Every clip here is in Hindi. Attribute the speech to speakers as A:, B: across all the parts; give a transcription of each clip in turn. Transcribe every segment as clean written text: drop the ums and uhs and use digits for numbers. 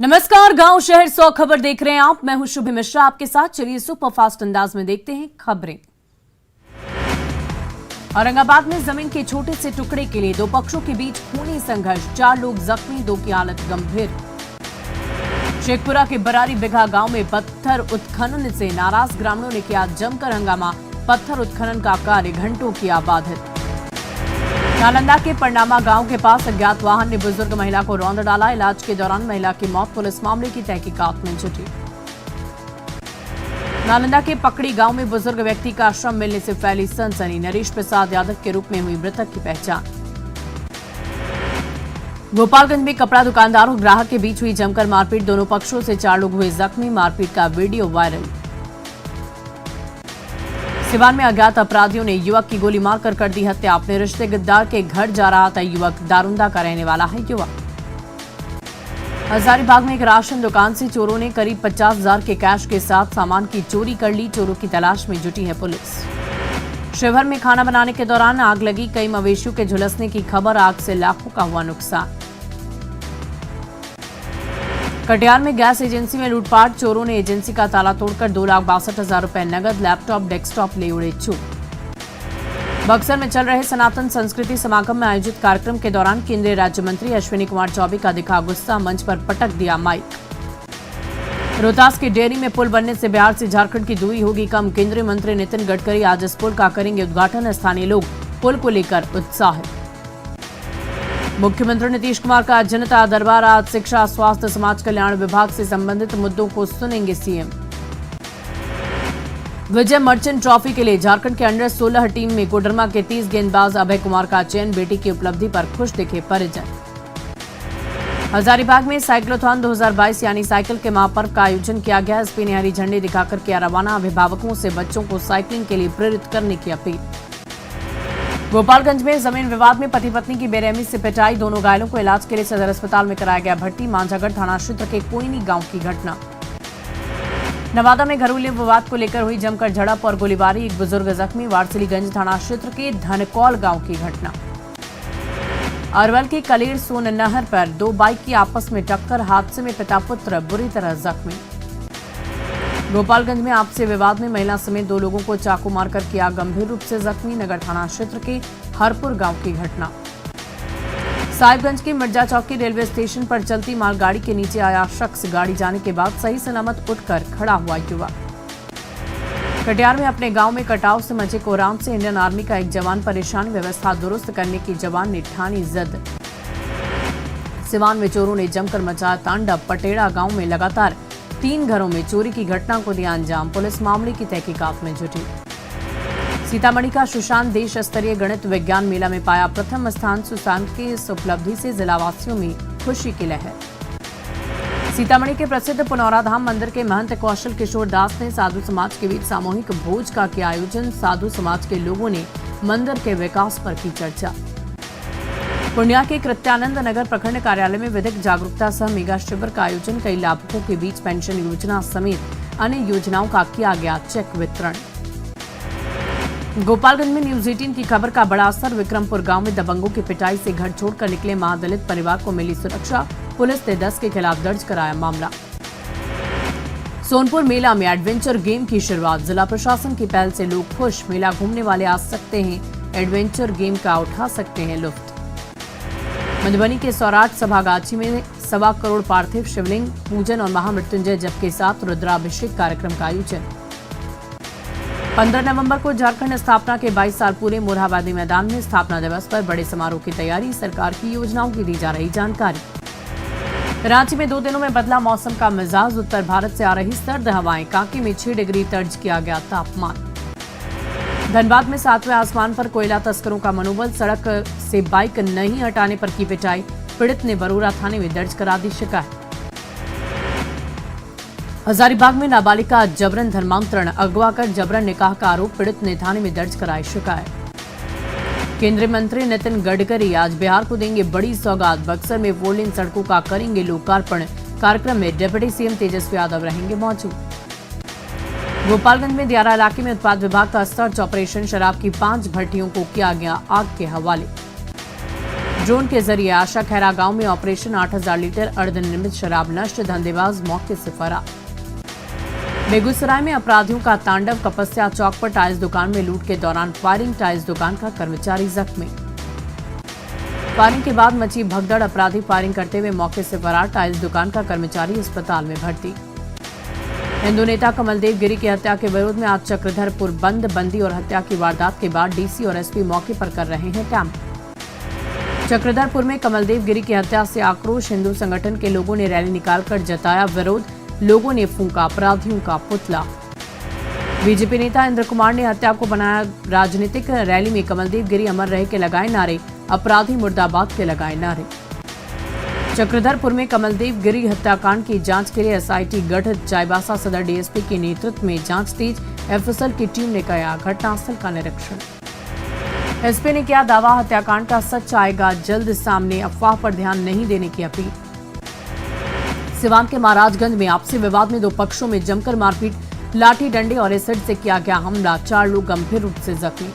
A: नमस्कार, गांव शहर 100 खबर देख रहे हैं आप। मैं हूं शुभ मिश्रा आपके साथ। चलिए सुपरफास्ट अंदाज में देखते हैं खबरें। औरंगाबाद में जमीन के छोटे से टुकड़े के लिए दो पक्षों के बीच खूनी संघर्ष, 4 लोग जख्मी, 2 की हालत गंभीर। शेखपुरा के बरारी बिघा गांव में पत्थर उत्खनन से नाराज ग्रामीणों ने किया जमकर हंगामा। पत्थर उत्खनन का कार्य घंटों किया बाधित। नालंदा के परनामा गांव के पास अज्ञात वाहन ने बुजुर्ग महिला को रौंद डाला। इलाज के दौरान महिला की मौत। पुलिस मामले की तहकीकात में जुटी। नालंदा के पकड़ी गांव में बुजुर्ग व्यक्ति का श्रम मिलने से फैली सनसनी। नरेश प्रसाद यादव के रूप में हुई मृतक की पहचान। गोपालगंज में कपड़ा दुकानदार और ग्राहक के बीच हुई जमकर मारपीट। दोनों पक्षों से 4 लोग हुए जख्मी। मारपीट का वीडियो वायरल। सिवान में अज्ञात अपराधियों ने युवक की गोली मारकर कर दी हत्या। अपने रिश्तेदार के घर जा रहा था युवक। दारुंदा का रहने वाला है युवक। हजारीबाग में एक राशन दुकान से चोरों ने करीब 50,000 के कैश के साथ सामान की चोरी कर ली। चोरों की तलाश में जुटी है पुलिस। शिवहर में खाना बनाने के दौरान आग लगी। कई मवेशियों के झुलसने की खबर। आग से लाखों का हुआ नुकसान। कटिहार में गैस एजेंसी में लूटपाट। चोरों ने एजेंसी का ताला तोड़कर 2,62,000 रुपए नगद, लैपटॉप, डेस्कटॉप ले उड़े चोर। बक्सर में चल रहे सनातन संस्कृति समागम में आयोजित कार्यक्रम के दौरान केंद्रीय राज्य मंत्री अश्विनी कुमार चौबे का दिखा गुस्सा। मंच पर पटक दिया माइक। रोहतास की डेयरी में पुल बनने से बिहार से झारखंड की दूरी होगी कम। केंद्रीय मंत्री नितिन गडकरी आज इस पुल का करेंगे उद्घाटन। स्थानीय लोग पुल को लेकर उत्साहित। मुख्यमंत्री नीतीश कुमार का जनता दरबार आज। शिक्षा, स्वास्थ्य, समाज कल्याण विभाग से संबंधित मुद्दों को सुनेंगे सीएम। विजय मर्चेंट ट्रॉफी के लिए झारखंड के अंडर 16 टीम में कोडरमा के 30 गेंदबाज अभय कुमार का चयन। बेटी की उपलब्धि पर खुश दिखे परिजन। हजारीबाग में साइक्लोथॉन 2022 यानी साइकिल के महापर्व का आयोजन किया गया। एसपी ने हरी झंडी दिखाकर किया रवाना। अभिभावकों से बच्चों को साइकिलिंग के लिए प्रेरित करने की अपील। गोपालगंज में जमीन विवाद में पति पत्नी की बेरहमी से पिटाई। दोनों घायलों को इलाज के लिए सदर अस्पताल में कराया गया भर्ती। मांझागढ़ थाना क्षेत्र के कोयनी गांव की घटना। नवादा में घरेलू विवाद को लेकर हुई जमकर झड़प और गोलीबारी। एक बुजुर्ग जख्मी। वारसिलीगंज थाना क्षेत्र के धनकौल गांव की घटना। अरवल की कलेर सोन नहर पर 2 बाइक की आपस में टक्कर। हादसे में पिता पुत्र बुरी तरह जख्मी। गोपालगंज में आपसी विवाद में महिला समेत 2 लोगों को चाकू मारकर किया गंभीर रूप से जख्मी। नगर थाना क्षेत्र के हरपुर गांव की घटना। साहिबगंज के मिर्जा चौकी रेलवे स्टेशन पर चलती मालगाड़ी के नीचे आया शख्स। गाड़ी जाने के बाद सही सलामत उठकर खड़ा हुआ युवक। कटिहार में अपने गांव में कटाव से मचे कोराम से इंडियन आर्मी का एक जवान परेशान। व्यवस्था दुरुस्त करने की जवान ने ठानी जिद। सिवान में चोरों ने जमकर मचाया तांडव। पटेड़ा गांव में लगातार 3 घरों में चोरी की घटना को दिया अंजाम। पुलिस मामले की तहकीकात में जुटी। सीतामढ़ी का सुशांत देश स्तरीय गणित विज्ञान मेला में पाया प्रथम स्थान। सुशांत की इस उपलब्धि से जिलावासियों में खुशी की लहर। सीतामढ़ी के प्रसिद्ध पुनौरा धाम मंदिर के महंत कौशल किशोर दास ने साधु समाज के बीच सामूहिक भोज का किया आयोजन। साधु समाज के लोगों ने मंदिर के विकास पर की चर्चा। पूर्णिया के कृत्यानंद नगर प्रखंड कार्यालय में विधिक जागरूकता सह मेगा शिविर का आयोजन। कई लाभुकों के बीच पेंशन योजना समेत अन्य योजनाओं का किया गया चेक वितरण। गोपालगंज में न्यूज 18 की खबर का बड़ा असर। विक्रमपुर गांव में दबंगों की पिटाई से घर छोड़कर निकले महादलित परिवार को मिली सुरक्षा। पुलिस ने 10 के खिलाफ दर्ज कराया मामला। सोनपुर मेला में एडवेंचर गेम की शुरुआत। जिला प्रशासन की पहल से लोग खुश। मेला घूमने वाले आ सकते हैं, एडवेंचर गेम का उठा सकते हैं लुत्फ। मधुबनी के सौराठ सभागाछी में 1.25 करोड़ पार्थिव शिवलिंग पूजन और महामृत्युंजय जप के साथ रुद्राभिषेक कार्यक्रम का आयोजन। 15 नवंबर को झारखंड स्थापना के 22 साल पूरे। मोरहाबादी मैदान में स्थापना दिवस पर बड़े समारोह की तैयारी। सरकार की योजनाओं की दी जा रही जानकारी। रांची में 2 दिनों में बदला मौसम का मिजाज। उत्तर भारत से आ रही सर्द हवाएं। कांके में 6 डिग्री दर्ज किया गया तापमान। धनबाद में 7वें आसमान पर कोयला तस्करों का मनोबल। सड़क से बाइक नहीं हटाने पर की पिटाई। पीड़ित ने बरूरा थाने में दर्ज करा दी शिकायत। हजारीबाग में नाबालिग का जबरन धर्मांतरण। अगवा कर जबरन निकाह का आरोप। पीड़ित ने थाने में दर्ज कराई शिकायत। केंद्रीय मंत्री नितिन गडकरी आज बिहार को देंगे बड़ी सौगात। बक्सर में 4 लेन सड़कों का करेंगे लोकार्पण। कार्यक्रम में डिप्टी सीएम तेजस्वी यादव रहेंगे मौजूद। गोपालगंज में दियारा इलाके में उत्पाद विभाग का सर्च ऑपरेशन। शराब की 5 भट्टियों को किया गया आग के हवाले। ड्रोन के जरिए आशा खैरा गांव में ऑपरेशन 8000 लीटर अर्धनिर्मित शराब नष्ट, धंधेबाज मौके से फरार। बेगूसराय में अपराधियों का तांडव, कपस्या चौक पर टाइल्स दुकान में लूट के दौरान फायरिंग, टाइल्स दुकान का कर्मचारी जख्मी। फायरिंग के बाद मची भगदड़, अपराधी फायरिंग करते हुए मौके से फरार, टाइल्स दुकान का कर्मचारी अस्पताल में भर्ती। हिंदू नेता कमलदेव गिरी की हत्या के विरोध में आज चक्रधरपुर बंद, बंदी और हत्या की वारदात के बाद डीसी और एसपी मौके पर कर रहे हैं कैंप। चक्रधरपुर में कमलदेव गिरी की हत्या से आक्रोश, हिंदू संगठन के लोगों ने रैली निकालकर जताया विरोध, लोगों ने फूंका अपराधियों का पुतला। बीजेपी नेता इंद्र कुमार ने हत्या को बनाया राजनीतिक, रैली में कमलदेव गिरी अमर रहे के लगाए नारे, अपराधी मुर्दाबाद के लगाए नारे। चक्रधरपुर में कमलदेव गिरी हत्याकांड की जांच के लिए एसआईटी गठित, चाईबासा सदर डीएसपी के नेतृत्व में जांच तेज, एफएसएल की टीम ने किया घटनास्थल का निरीक्षण। एसपी ने किया दावा, हत्याकांड का सच आएगा जल्द सामने, अफवाह पर ध्यान नहीं देने की अपील। सिवान के महाराजगंज में आपसी विवाद में दो पक्षों में जमकर मारपीट, लाठी डंडे और एसिड से किया गया हमला, 4 लोग गंभीर रूप से जख्मी।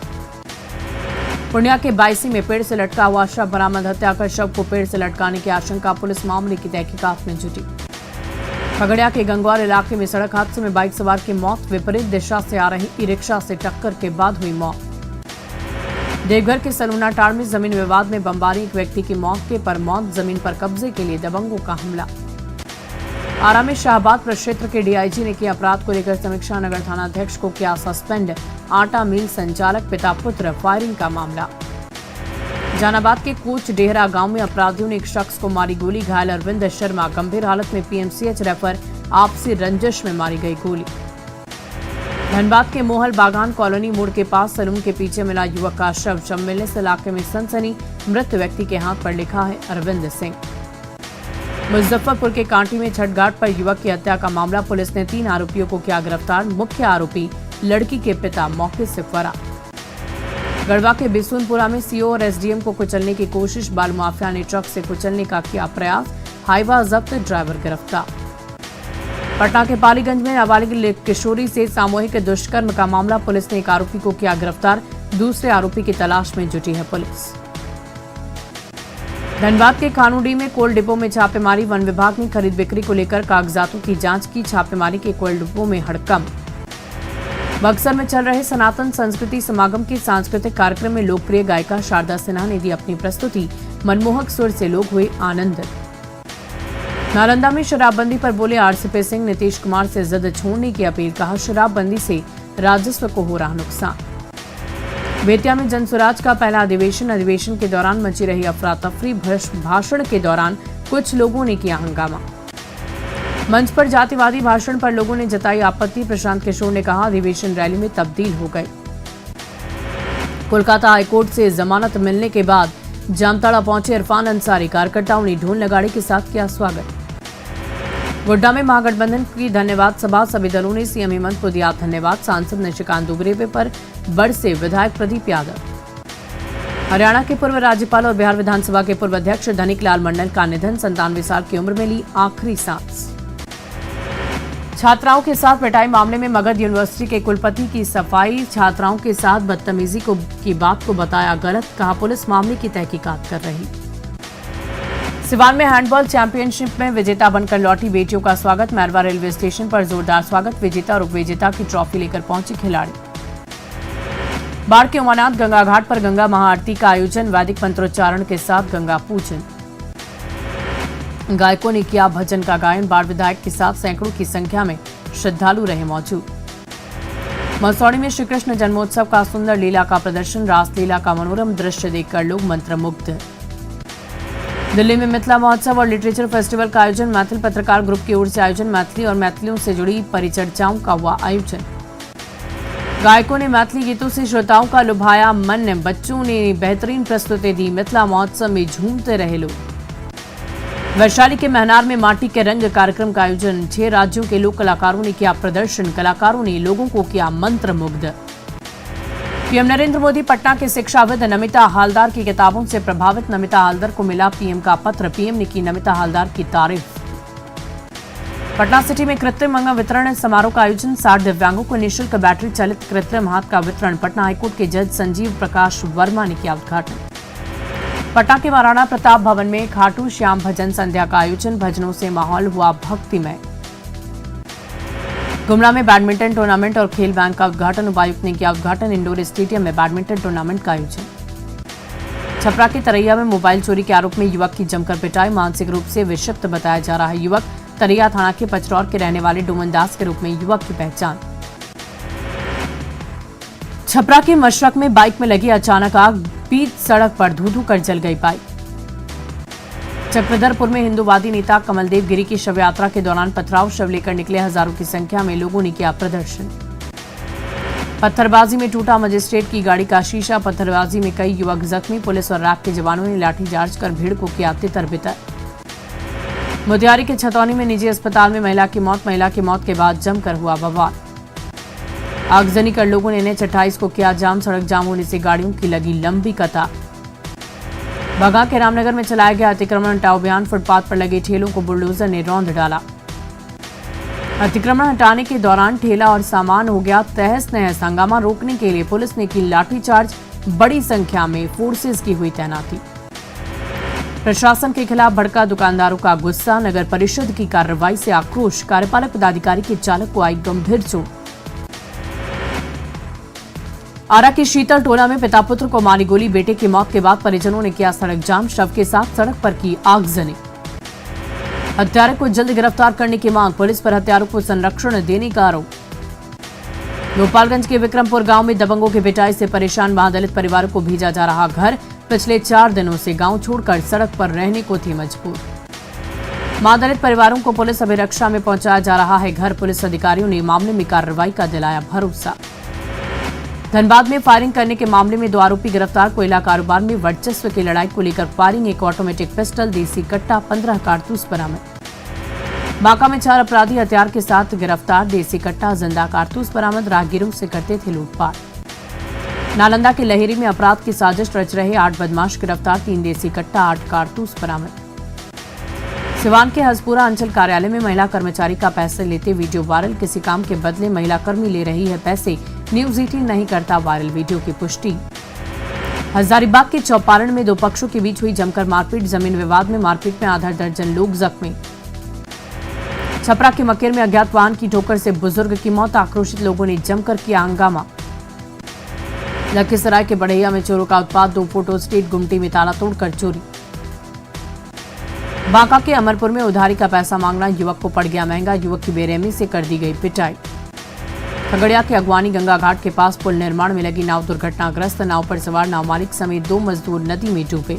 A: पूर्णिया के बायसी में पेड़ से लटका हुआ शव बरामद, हत्या कर शव को पेड़ से लटकाने की आशंका, पुलिस मामले की तहकीकात में जुटी। खगड़िया के गंगवार इलाके में सड़क हादसे में बाइक सवार की मौत, विपरीत दिशा से आ रही ई रिक्शा से टक्कर के बाद हुई मौत। देवघर के सलूना टाड़ में जमीन विवाद में बमबारी, एक व्यक्ति की मौके पर मौत, जमीन पर कब्जे के लिए दबंगों का हमला। आरा में शाहबाद प्रक्षेत्र के डीआईजी ने किया अपराध को लेकर समीक्षा, नगर थाना अध्यक्ष को किया सस्पेंड, आटा मिल संचालक पिता पुत्र फायरिंग का मामला। जहानाबाद के कोच डेहरा गांव में अपराधियों ने एक शख्स को मारी गोली, घायल अरविंद शर्मा गंभीर हालत में पीएमसीएच रेफर, आपसी रंजिश में मारी गई गोली। धनबाद के मोहल बागान कॉलोनी मोड़ के पास सलून के पीछे मिला युवक का शव मिलने से इलाके में सनसनी, मृत व्यक्ति के हाथ पर लिखा है अरविंद सिंह। मुजफ्फरपुर के कांटी में छठ घाट पर युवक की हत्या का मामला, पुलिस ने 3 आरोपियों को किया गिरफ्तार, मुख्य आरोपी लड़की के पिता मौके से फरार। गढ़वा के बिसुनपुरा में सीओ और एसडीएम को कुचलने की कोशिश, बालू माफिया ने ट्रक से कुचलने का किया प्रयास, हाईवा जब्त, ड्राइवर गिरफ्तार। पटना के पालीगंज में नाबालिग किशोरी से सामूहिक दुष्कर्म का मामला, पुलिस ने एक आरोपी को किया गिरफ्तार, दूसरे आरोपी की तलाश में जुटी है पुलिस। धनबाद के खानूडी में कोल डिपो में छापेमारी, वन विभाग ने खरीद बिक्री को लेकर कागजातों की जांच की, छापेमारी के कोल डिपो में हड़कंप। बक्सर में चल रहे सनातन संस्कृति समागम के सांस्कृतिक कार्यक्रम में लोकप्रिय गायिका शारदा सिन्हा ने दी अपनी प्रस्तुति, मनमोहक सुर से लोग हुए आनंदित। नालंदा में शराबबंदी पर बोले आरसीपी सिंह, नीतीश कुमार से जिद छोड़ने की अपील, कहा शराबबंदी से राजस्व को हो रहा नुकसान। बेतिया में जनसुराज का पहला अधिवेशन के दौरान मची रही अफरा तफरी, भाषण के दौरान कुछ लोगों ने किया हंगामा। मंच पर जातिवादी भाषण पर लोगों ने जताई आपत्ति, प्रशांत किशोर ने कहा अधिवेशन रैली में तब्दील हो गए। कोलकाता हाईकोर्ट से जमानत मिलने के बाद जामताड़ा पहुंचे इरफान अंसारी, कार्यकर्ताओं ने ढोल नगाड़े के साथ किया स्वागत। गोड्डा में महागठबंधन की धन्यवाद सभा, सभी दलों ने सीएम हेमंत को दिया धन्यवाद, सांसद निशिकांत दुबे पर बरसे विधायक प्रदीप यादव। हरियाणा के पूर्व राज्यपाल और बिहार विधानसभा के पूर्व अध्यक्ष धनिक लाल मंडल का निधन, 97 साल की उम्र में ली आखिरी सांस। छात्राओं के साथ पिटाई मामले में मगध यूनिवर्सिटी के कुलपति की सफाई, छात्राओं के साथ बदतमीजी की बात को बताया गलत, कहा पुलिस मामले की तहकीकात कर रही। सिवान में हैंडबॉल चैंपियनशिप में विजेता बनकर लौटी बेटियों का स्वागत, मैरवा रेलवे स्टेशन पर जोरदार स्वागत, विजेता और उपविजेता की ट्रॉफी लेकर पहुंची खिलाड़ी। बाढ़ के उमानाथ गंगा घाट पर गंगा महाआरती का आयोजन, वैदिक मंत्रोच्चारण के साथ गंगा पूजन। गायकों ने किया भजन का गायन, बाढ़ विधायक के साथ सैकड़ों की संख्या में श्रद्धालु रहे मौजूद। मसौड़ी में श्री कृष्ण जन्मोत्सव का सुंदर लीला का प्रदर्शन, रास लीला का मनोरम दृश्य देखकर लोग मंत्रमुग्ध। दिल्ली में मिथिला महोत्सव और लिटरेचर फेस्टिवल का आयोजन, मैथिल पत्रकार ग्रुप की ओर से आयोजन, मैथिली और मैथिलियों से जुड़ी परिचर्चाओं का हुआ आयोजन। गायकों ने मैथिली गीतों से श्रोताओं का लुभाया मन, बच्चों ने बेहतरीन प्रस्तुति दी, मिथिला महोत्सव में झूमते रहे लोग। वैशाली के महनार में माटी के रंग कार्यक्रम का आयोजन, 6 राज्यों के लोक कलाकारों ने किया प्रदर्शन, कलाकारों ने लोगों को किया मंत्रमुग्ध। पीएम नरेंद्र मोदी पटना के शिक्षाविद नमिता हालदार की किताबों से प्रभावित, नमिता हालदार को मिला पीएम का पत्र, पीएम ने की नमिता हालदार की तारीफ। पटना सिटी में कृत्रिम अंग वितरण समारोह का आयोजन, 60 दिव्यांगों को निःशुल्क बैटरी चालित कृत्रिम हाथ का वितरण, पटना हाईकोर्ट के जज संजीव प्रकाश वर्मा ने किया उद्घाटन। पटाखे महाराणा प्रताप भवन में खाटू श्याम भजन संध्या का आयोजन, भजनों से माहौल हुआ भक्तिमय। गुमला में बैडमिंटन टूर्नामेंट और खेल बैंक का उद्घाटन, उपायुक्त ने किया उद्घाटन। इंडोर स्टेडियम में बैडमिंटन टूर्नामेंट का आयोजन। छपरा के तरैया में मोबाइल चोरी के आरोप में युवक की जमकर पिटाई, मानसिक रूप से विक्षिप्त बताया जा रहा है युवक। तरैया थाना के पचरौर के रहने वाले डोमन दास के रूप में युवक की पहचान। छपरा के मशरक में बाइक में लगी अचानक आग, बीच सड़क पर धू-धू कर जल गई बाइक। चक्रधरपुर में हिंदूवादी नेता कमलदेव गिरी की शव यात्रा के दौरान पथराव, शव लेकर निकले हजारों की संख्या में लोगों ने किया प्रदर्शन। पत्थरबाजी में टूटा मजिस्ट्रेट की गाड़ी का शीशा, पत्थरबाजी में कई युवक जख्मी, पुलिस और रैप के जवानों ने लाठीचार्ज कर भीड़ को किया तितर-बितर। मोतिहारी के छतौनी में निजी अस्पताल में महिला की मौत के बाद जमकर हुआ बवाल। आगजनी कर लोगों ने NH-28 को किया जाम, सड़क जाम होने से गाड़ियों की लगी लंबी कतार। बगा के रामनगर में चलाया गया अतिक्रमण हटाओ अभियान, फुटपाथ पर लगे ठेलों को बुलडोजर ने रौंद डाला। अतिक्रमण हटाने के दौरान ठेला और सामान हो गया तहस नहस, हंगामा रोकने के लिए पुलिस ने की लाठीचार्ज, बड़ी संख्या में फोर्सेज की हुई तैनाती। प्रशासन के खिलाफ भड़का दुकानदारों का गुस्सा, नगर परिषद की कार्रवाई से आक्रोश, कार्यपालक पदाधिकारी के चालक को आई गंभीर चोट। आरा के शीतल टोला में पिता पुत्र को मारी गोली, बेटे की मौत के बाद परिजनों ने किया सड़क जाम, शव के साथ सड़क पर की आगजनी। हत्यारे को जल्द गिरफ्तार करने की मांग, पुलिस पर हत्यारों को संरक्षण देने का आरोप। गोपालगंज के विक्रमपुर गांव में दबंगों की पिटाई से परेशान महादलित परिवारों को भेजा जा रहा घर, पिछले 4 दिनों से गांव छोड़कर सड़क पर रहने को थे मजबूर। महादलित परिवारों को पुलिस अभिरक्षा में पहुंचाया जा रहा है घर, पुलिस अधिकारियों ने मामले में कार्रवाई का दिलाया भरोसा। धनबाद में फायरिंग करने के मामले में 2 आरोपी गिरफ्तार, कोयला कारोबार में वर्चस्व की लड़ाई को लेकर फायरिंग, एक ऑटोमेटिक पिस्टल, देसी कट्टा, 15 कारतूस बरामद। बांका में 4 अपराधी हथियार के साथ गिरफ्तार, देसी कट्टा, जिंदा कारतूस बरामद, राहगीरों से करते थे लूटपाट। नालंदा के लहेरी में अपराध की साजिश रच रहे 8 बदमाश गिरफ्तार, 3 देसी कट्टा, 8 कारतूस बरामद। सिवान के हसपुरा अंचल कार्यालय में महिला कर्मचारी का पैसे लेते वीडियो वायरल, किसी काम के बदले महिला कर्मी ले रही है पैसे, न्यूज 18 नहीं करता वायरल वीडियो की पुष्टि। हजारीबाग के चौपारण में 2 पक्षों के बीच हुई जमकर मारपीट, जमीन विवाद में मारपीट में आधा दर्जन लोग जख्मी। छपरा के मकेर में अज्ञात वाहन की ठोकर से बुजुर्ग की मौत, आक्रोशित लोगों ने जमकर किया हंगामा। लखीसराय के बढ़ैया में चोरों का उत्पात, 2 फोटो स्टेट गुमटी में ताला तोड़कर चोरी। बांका के अमरपुर में उधारी का पैसा मांगना युवक को पड़ गया महंगा, युवक की बेरहमी से कर दी गई पिटाई। खगड़िया के अगवानी गंगा घाट के पास पुल निर्माण में लगी नाव दुर्घटनाग्रस्त, नाव पर सवार नाव मालिक समेत 2 मजदूर नदी में डूबे।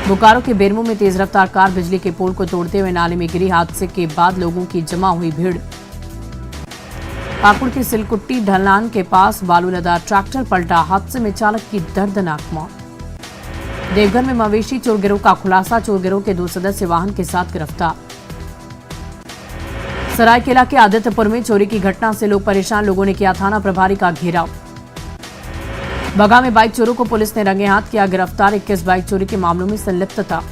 A: बोकारो के बेरमो में तेज रफ्तार कार बिजली के पोल को तोड़ते हुए नाले में गिरी, हादसे के बाद लोगों की जमा हुई भीड़। पाकुड़ के सिलकुट्टी ढलान के पास बालू लदा ट्रैक्टर पलटा, हादसे में चालक की दर्दनाक मौत। देवघर में मवेशी चोर गिरोह का खुलासा, चोर गिरोह के 2 सदस्य वाहन के साथ गिरफ्तार। सरायकेला के आदित्यपुर में चोरी की घटना से लोग परेशान, लोगों ने किया थाना प्रभारी का घेराव। बगा में बाइक चोरों को पुलिस ने रंगे हाथ किया गिरफ्तार, 21 बाइक चोरी के मामलों में संलिप्तता।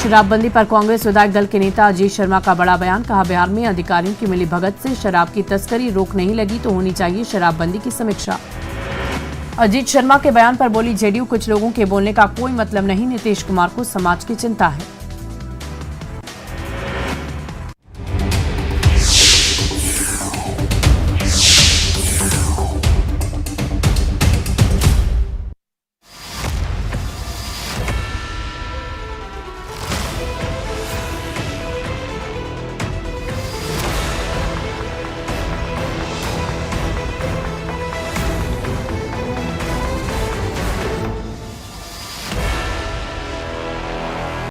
A: शराबबंदी पर कांग्रेस विधायक दल के नेता अजीत शर्मा का बड़ा बयान, कहा बिहार में अधिकारियों की मिली भगत से शराब की तस्करी रोक नहीं लगी तो होनी चाहिए शराबबंदी की समीक्षा। अजीत शर्मा के बयान पर बोली जेडीयू, कुछ लोगों के बोलने का कोई मतलब नहीं, नीतीश कुमार को समाज की चिंता है।